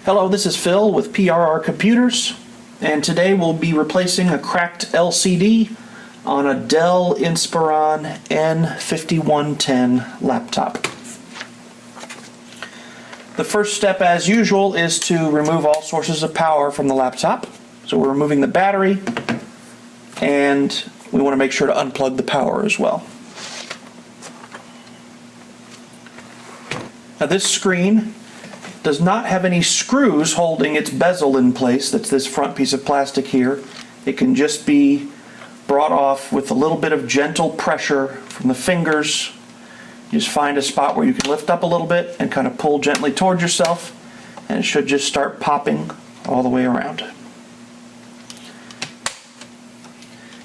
Hello, this is Phil with PRR Computers, and today we'll be replacing a cracked LCD on a Dell Inspiron N5110 laptop. The first step, as usual, is to remove all sources of power from the laptop. So we're removing the battery, and we want to make sure to unplug the power as well. Now this screen does not have any screws holding its bezel in place. That's this front piece of plastic here. It can just be brought off with a little bit of gentle pressure from the fingers. You just find a spot where you can lift up a little bit and kind of pull gently towards yourself, and it should just start popping all the way around.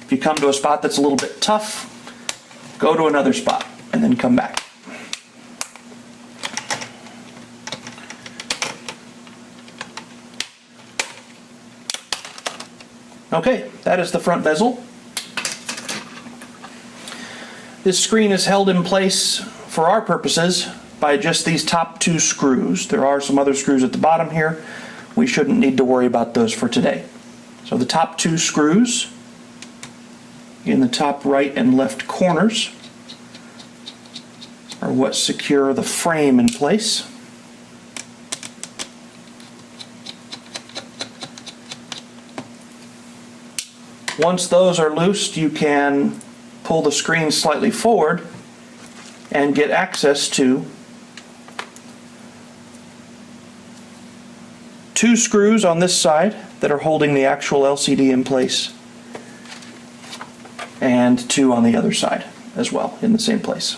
If you come to a spot that's a little bit tough, go to another spot and then come back. Okay, that is the front bezel. This screen is held in place for our purposes by just these top two screws. There are some other screws at the bottom here. We shouldn't need to worry about those for today. So the top two screws in the top right and left corners are what secure the frame in place. Once those are loosed, you can pull the screen slightly forward and get access to two screws on this side that are holding the actual LCD in place, and two on the other side as well in the same place.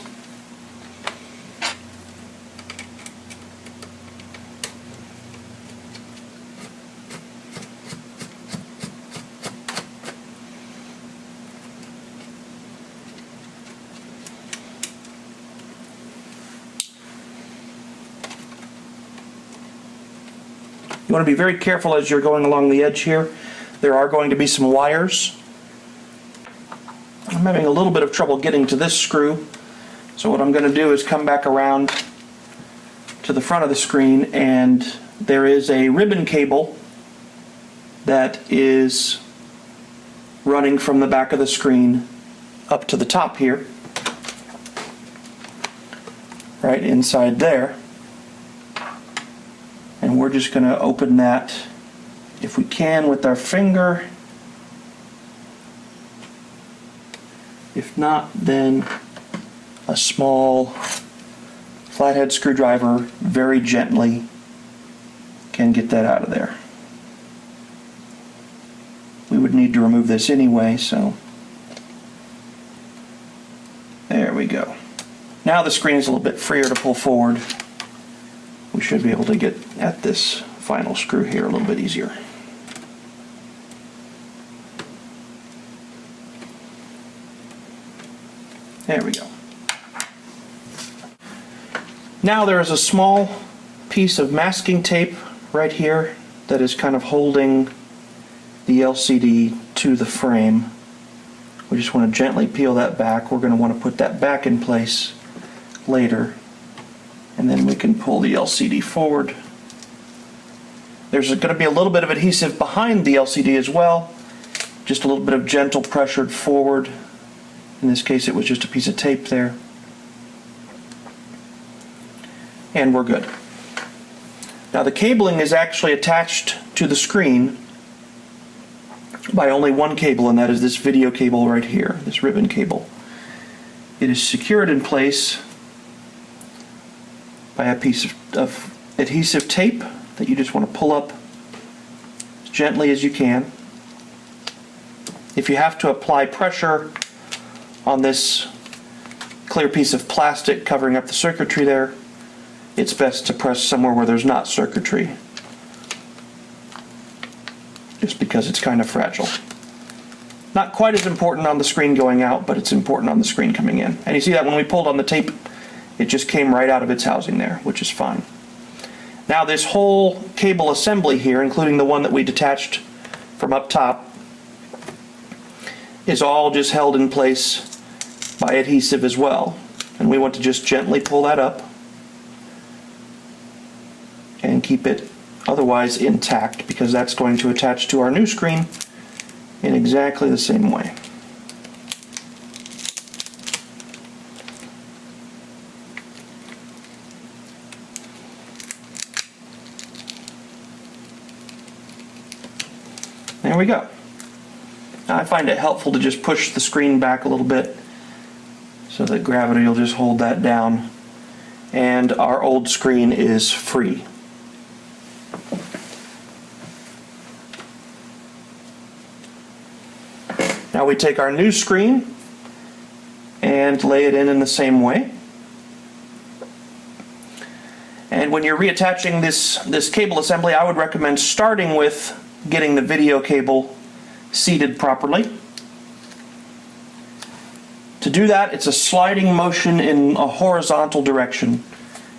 You want to be very careful as you're going along the edge here. There are going to be some wires. I'm having a little bit of trouble getting to this screw, so what I'm going to do is come back around to the front of the screen, and there is a ribbon cable that is running from the back of the screen up to the top here, right inside there. And we're just going to open that, if we can, with our finger. If not, then a small flathead screwdriver very gently can get that out of there. We would need to remove this anyway, so there we go. Now the screen is a little bit freer to pull forward. We should be able to get at this final screw here a little bit easier. There we go. Now there is a small piece of masking tape right here that is kind of holding the LCD to the frame. We just want to gently peel that back. We're going to want to put that back in place later, and then we can pull the LCD forward. There's going to be a little bit of adhesive behind the LCD as well, just a little bit of gentle pressure forward. In this case it was just a piece of tape there. And we're good. Now the cabling is actually attached to the screen by only one cable, and that is this video cable right here, this ribbon cable. It is secured in place by a piece of adhesive tape that you just want to pull up as gently as you can. If you have to apply pressure on this clear piece of plastic covering up the circuitry there, it's best to press somewhere where there's not circuitry, just because it's kind of fragile. Not quite as important on the screen going out, but it's important on the screen coming in. And you see that when we pulled on the tape, it just came right out of its housing there, which is fine. Now this whole cable assembly here, including the one that we detached from up top, is all just held in place by adhesive as well. And we want to just gently pull that up and keep it otherwise intact, because that's going to attach to our new screen in exactly the same way. There we go. Now, I find it helpful to just push the screen back a little bit so that gravity will just hold that down, and our old screen is free. Now we take our new screen and lay it in the same way. And when you're reattaching this cable assembly, I would recommend starting with getting the video cable seated properly. To do that, it's a sliding motion in a horizontal direction,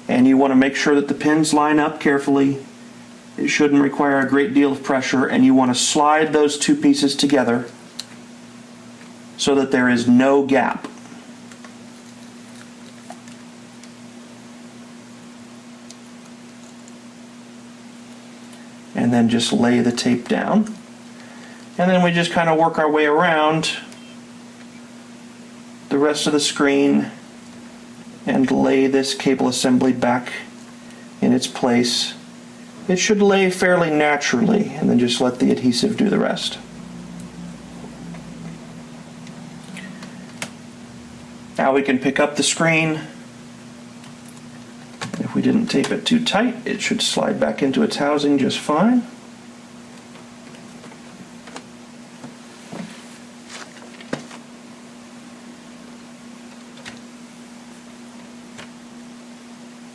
and you want to make sure that the pins line up carefully. It shouldn't require a great deal of pressure, and you want to slide those two pieces together so that there is no gap. And then just lay the tape down. And then we just kind of work our way around the rest of the screen and lay this cable assembly back in its place. It should lay fairly naturally, and then just let the adhesive do the rest. Now we can pick up the screen. If we didn't tape it too tight, it should slide back into its housing just fine.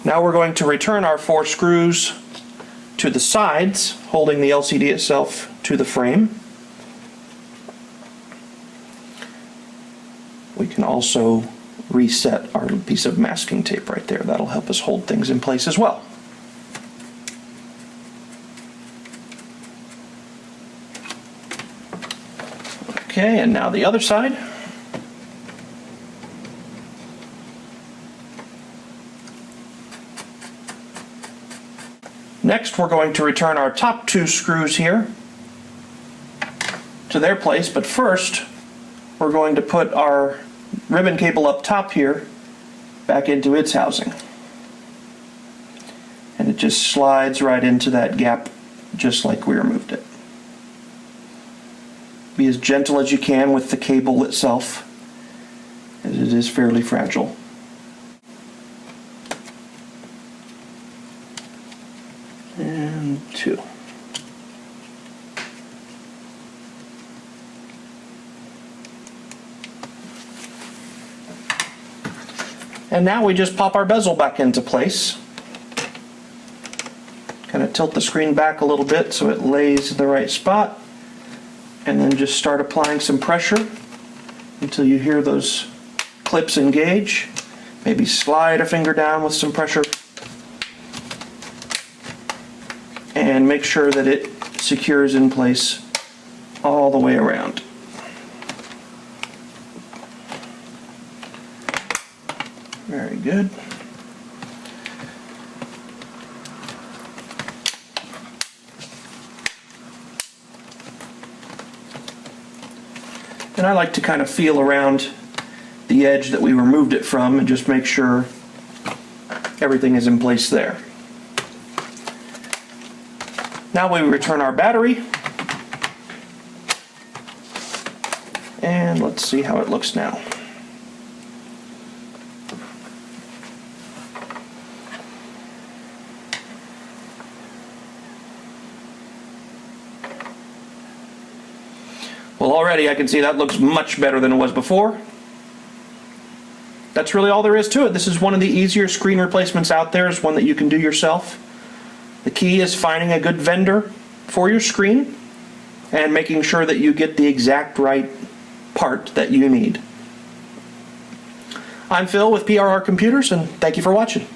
Now we're going to return our 4 screws to the sides, holding the LCD itself to the frame. We can also reset our piece of masking tape right there. That'll help us hold things in place as well. Okay, and now the other side. Next, we're going to return our top 2 screws here to their place, but first we're going to put our ribbon cable up top here back into its housing. And it just slides right into that gap just like we removed it. Be as gentle as you can with the cable itself, as it is fairly fragile. And 2. And now we just pop our bezel back into place. Kind of tilt the screen back a little bit so it lays in the right spot. And then just start applying some pressure until you hear those clips engage. Maybe slide a finger down with some pressure. And make sure that it secures in place all the way around. Very good. And I like to kind of feel around the edge that we removed it from and just make sure everything is in place there. Now we return our battery, and let's see how it looks now. Well, already I can see that looks much better than it was before. That's really all there is to it. This is one of the easier screen replacements out there. It's one that you can do yourself. The key is finding a good vendor for your screen and making sure that you get the exact right part that you need. I'm Phil with PRR Computers, and thank you for watching.